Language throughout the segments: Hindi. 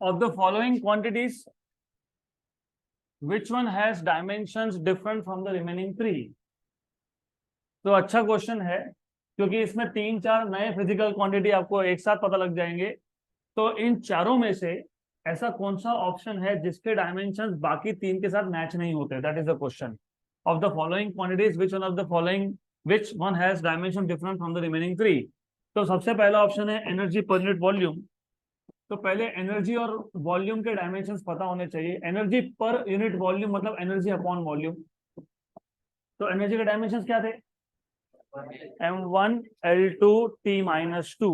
of the following quantities, which one has dimensions different from the remaining three? तो अच्छा क्वेश्चन है, क्योंकि इसमें 3-4 नए फिजिकल क्वांटिटी आपको एक साथ पता लग जाएंगे। तो इन चारों में से ऐसा कौन सा ऑप्शन है जिसके डायमेंशंस बाकी 3 के साथ मैच नहीं होते? That is the question. Of the following quantities which one of the following which one has dimension different from the remaining 3? तो सबसे पहला ऑप्शन है एनर्जी पर यूनिट वॉल्यूम। तो पहले एनर्जी और वॉल्यूम के डायमेंशंस पता होने चाहिए। एनर्जी पर यूनिट वॉल्यूम मतलब एनर्जी अपॉन वॉल्यूम। तो एनर्जी के डायमेंशंस क्या थे? m1 l2 t-2।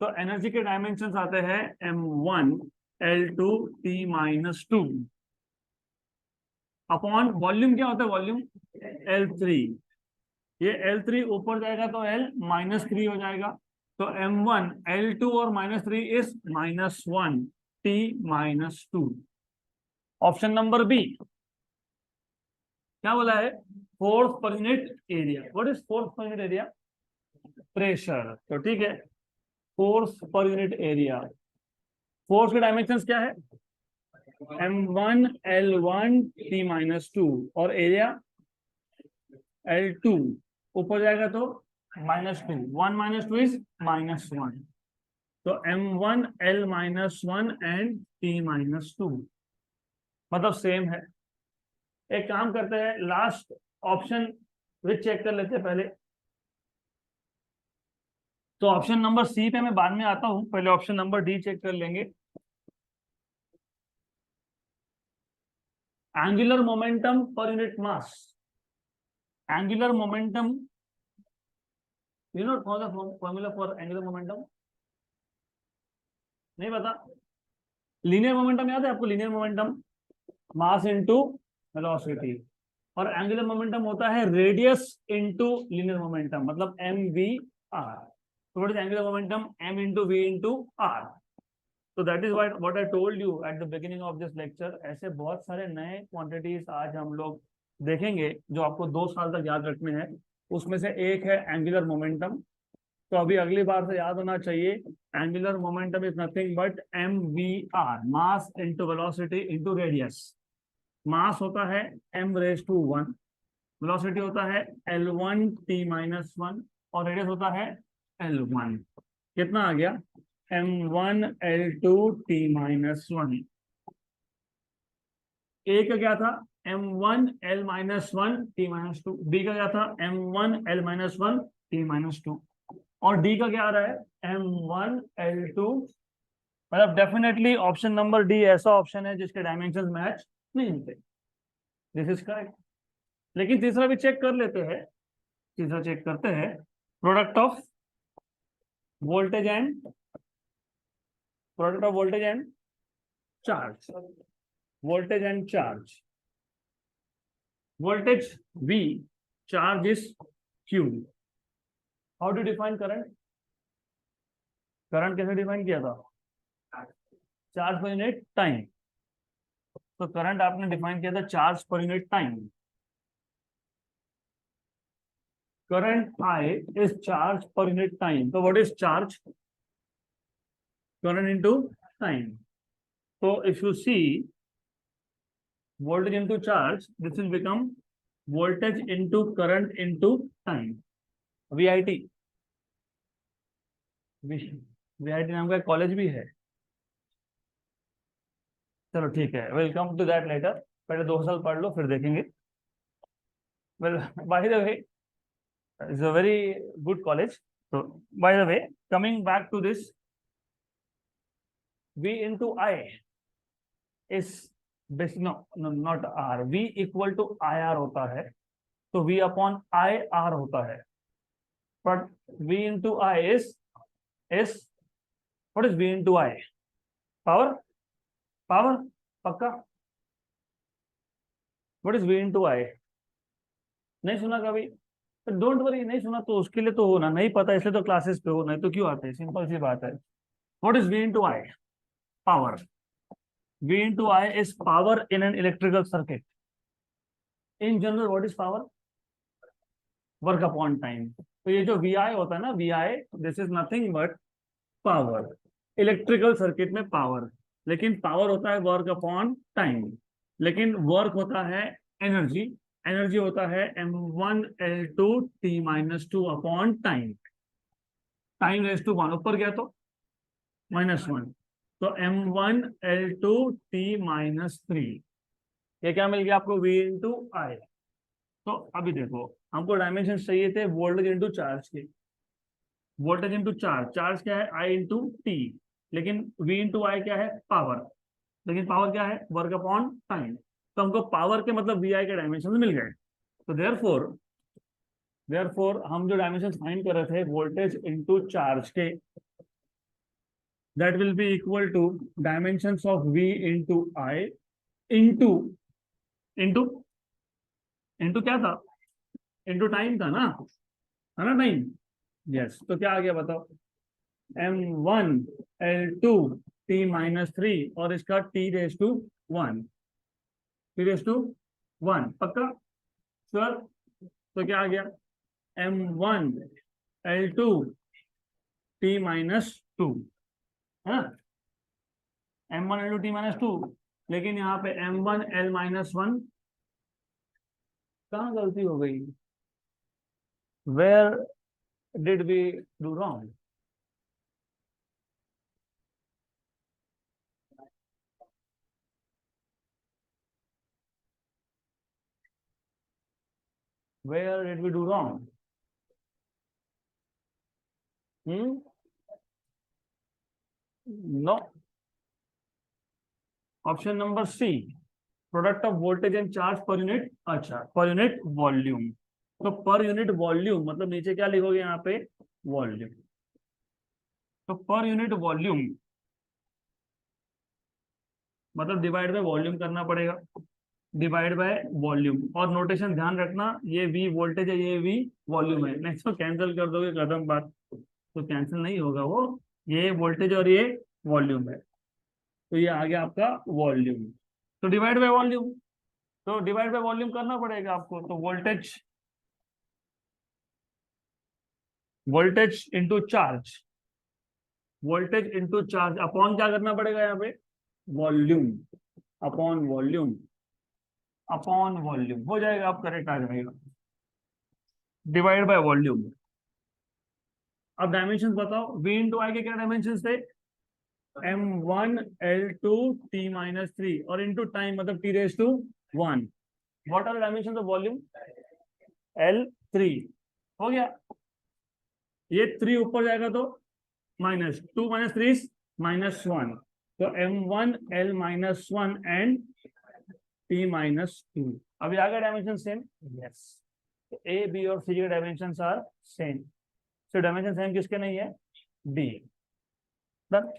तो एनर्जी के डायमेंशंस आते हैं m1 l2 t-2 upon volume. क्या होता है वॉल्यूम? l3। ये l3 ऊपर जाएगा तो l -3 हो जाएगा। तो m1 l2 और -3 is -1 t-2। Option number B क्या बोला है? Force per unit area. What is force per unit area? Pressure. तो ठीक है, force per unit area. Force के डायमेंशंस क्या है? m1 l1 t-2 और एरिया l2 ऊपर जाएगा तो -2। 1 - 2 इज -1। तो m1 l-1 एंड t-2 मतलब सेम है। एक काम करते हैं, लास्ट ऑप्शन विच चेक कर लेते हैं पहले। तो ऑप्शन नंबर सी पे मैं बाद में आता हूं, पहले ऑप्शन नंबर डी चेक कर लेंगे। एंगुलर मोमेंटम पर unit mass. Angular momentum, you know the formula for angular momentum? नहीं पता? लीनियर मोमेंटम याद है आपको? Linear momentum mass into velocity, और एंगुलर मोमेंटम होता है रेडियस इनटू लीनियर मोमेंटम, मतलब एम वी आर। तो what is angular momentum? M into V into R. तो that is what I told you at the beginning of this lecture. ऐसे बहुत सारे नए क्वांटिटीज आज हम लोग देखेंगे जो आपको 2 साल तक याद रखने हैं। उसमें से एक है एंगुलर मोमेंटम। तो अभी अगली बार से याद होना चाहिए, angular momentum is nothing but M V R, mass into velocity into radius. Mass होता है m⁻⁴, वेलोसिटी होता है l1 t-1 और रेडियस होता है l1। कितना आ गया? m1 l2 t-1। ए का क्या था? m1 l-1 t-2। बी का क्या था? m1 l-1 t-2। और डी का क्या आ रहा है? m1 l2। मतलब डेफिनेटली ऑप्शन नंबर डी ऐसा ऑप्शन है जिसके डायमेंशंस मैच नहीं होते। This is correct. लेकिन तीसरा भी चेक कर लेते हैं। तीसरा चेक करते हैं, product of voltage and charge. Voltage and charge. Voltage V, charge is Q। How do define current? Current कैसे डिफाइन किया था? Charge per unit time. तो करंट आपने डिफाइन किया था charge per unit time. Current I is charge per unit time. So what is charge? Current into time. So if you see voltage into charge, this will become voltage into current into time, VIT। VIT नाम का कॉलेज भी है। चलो ठीक है, वेलकम टू दैट लेटर। पहले 2 साल पढ़ लो फिर देखेंगे। Well by the way, it's a very good college. So by the way, coming back to this, V into I is basic, no not R। V equal to IR होता है, तो V अपॉन IR होता है। But V into I is what is V into I? Power. Power पक्का? what is V into I? नहीं सुना कभी? डोंट वरी, नहीं सुना तो उसके लिए तो हो ना, नहीं पता इसलिए तो क्लासेस पे हो, नहीं तो क्यों आते हैं? सिंपल सी बात है। What is V into I? Power. V into I is power in an electrical circuit. In general, what is power? Work upon time. तो ये जो VI होता है ना, VI, this is nothing but power. Electrical circuit में पावर। लेकिन पावर होता है वर्क अपॉन टाइम, लेकिन वर्क होता है एनर्जी, एनर्जी होता है m1L2T-2 upon time, time raise to 1 ऊपर गया तो -1, तो m1L2T-3, ये क्या मिल गया आपको V इंटू आई। तो अभी देखो हमको डायमेंशन चाहिए थे वोल्टेज इंटू चार्ज के, वोल्टेज इंटू चार्ज, चार्ज क्या है I इंटू टी, लेकिन V इंटू आई क्या है पावर, लेकिन पावर क्या है वर्क अपॉन टाइम, तो हमको पावर के मतलब वी आई के डायमेंशन मिल गए। तो देयरफॉर हम जो डायमेंशन फाइंड कर रहे थे वोल्टेज इंटू चार्ज के, that will be equal to dimensions of V into I into into into क्या था, इंटू टाइम था ना, है ना टाइम, यस। तो क्या आ गया बताओ, m1L2T-3 और इसका T-1, T-1 पक्का श्योर। तो क्या आ गया m1L2T-2, है ना, m1L2T-2, लेकिन यहाँ पे m1L-1 कहाँ गलती हो गई, where did we do wrong, where did we do wrong, no, option number C, product of voltage and charge per unit, अच्छा पर यूनिट वॉल्यूम, तो पर यूनिट वॉल्यूम मतलब नीचे क्या लिखोगे यहाँ पे वॉल्यूम, तो पर यूनिट वॉल्यूम मतलब डिवाइड बाय वॉल्यूम करना पड़ेगा, डिवाइड बाय वॉल्यूम, और नोटेशन ध्यान रखना ये V वोल्टेज है ये V वॉल्यूम है, नहीं तो कैंसिल कर दोगे कदम बात, तो कैंसिल नहीं होगा वो, ये वोल्टेज और ये वॉल्यूम है, तो ये आ गया आपका वॉल्यूम, तो डिवाइड बाय वॉल्यूम, तो डिवाइड बाय वॉल्यूम करना पड़ेगा आपको, तो voltage, voltage into charge, voltage into charge upon क्या करना पड़ेगा यहाँ पे volume, upon volume, upon volume हो जाएगा, आप करेक्ट आ जाएगा, डिवाइड बाय वॉल्यूम। अब डायमेंशन बताओ, V इंटू आई के क्या डायमेंशन थे m1L2T-3 और इंटू टाइम मतलब T-1, what are dimension of volume L3, हो गया, ये 3 ऊपर जाएगा तो -2 -3 -1, तो m1L-1 एंड T-2, अभी आ गया dimension same, yes, A B और सी के डायमेंशन आर सेम, तो डायमेंशन सेम किसके नहीं है डी, डन।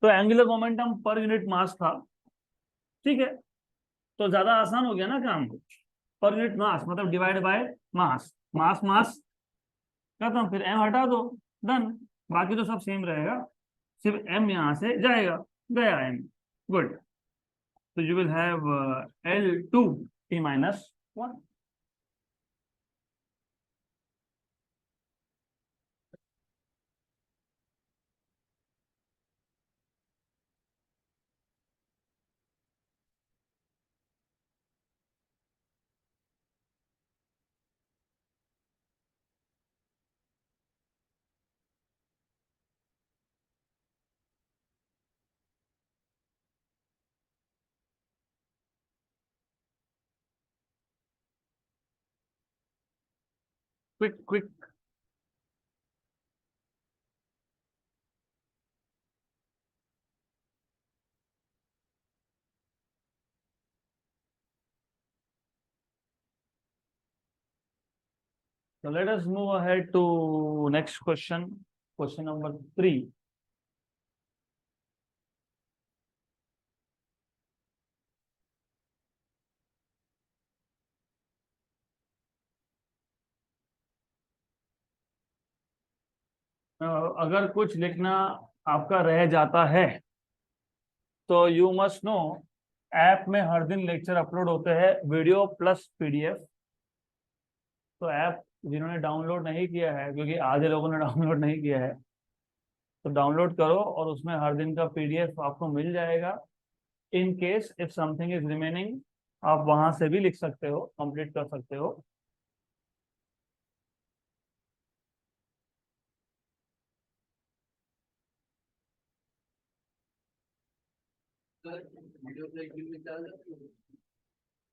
तो एंगुलर मोमेंटम पर यूनिट मास था, ठीक है, तो ज्यादा आसान हो गया ना काम, पर यूनिट मास मतलब डिवाइड बाय मास, मास मास खत्म, फिर m हटा दो, डन, बाकी तो सब सेम रहेगा, सिर्फ m यहां से जाएगा, गया m, गुड, तो you will have L2T-1। Quick quick, so let us move ahead to next question, question number 3। अगर कुछ लिखना आपका रह जाता है तो यू मस्ट नो, ऐप में हर दिन लेक्चर अपलोड होते हैं वीडियो प्लस पीडीएफ, तो ऐप जिन्होंने डाउनलोड नहीं किया है, क्योंकि आधे लोगों ने डाउनलोड नहीं किया है, तो डाउनलोड करो और उसमें हर दिन का पीडीएफ आपको मिल जाएगा। In case if something is remaining, आप वहां से भी लिख सकते हो, कंप्लीट कर सकते हो।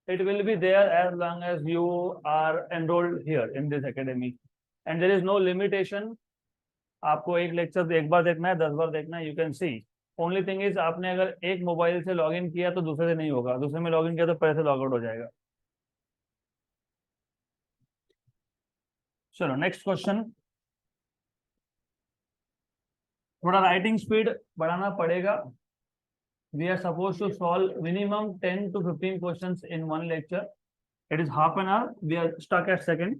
It will be there as long as you are enrolled here in this academy, and there is no limitation। आपको एक लेक्चर एक बार देखना है, 10 बार देखना है, you can see. Only thing is, आपने अगर एक मोबाइल से लॉगिन किया तो दूसरे से नहीं होगा, दूसरे में लॉगिन किया तो पहले से लॉग आउट हो जाएगा। चलो नेक्स्ट क्वेश्चन। थोड़ा राइटिंग स्पीड बढ़ाना पड़ेगा। We are supposed to solve minimum 10 to 15 questions in one lecture. It is half an hour. We are stuck at second.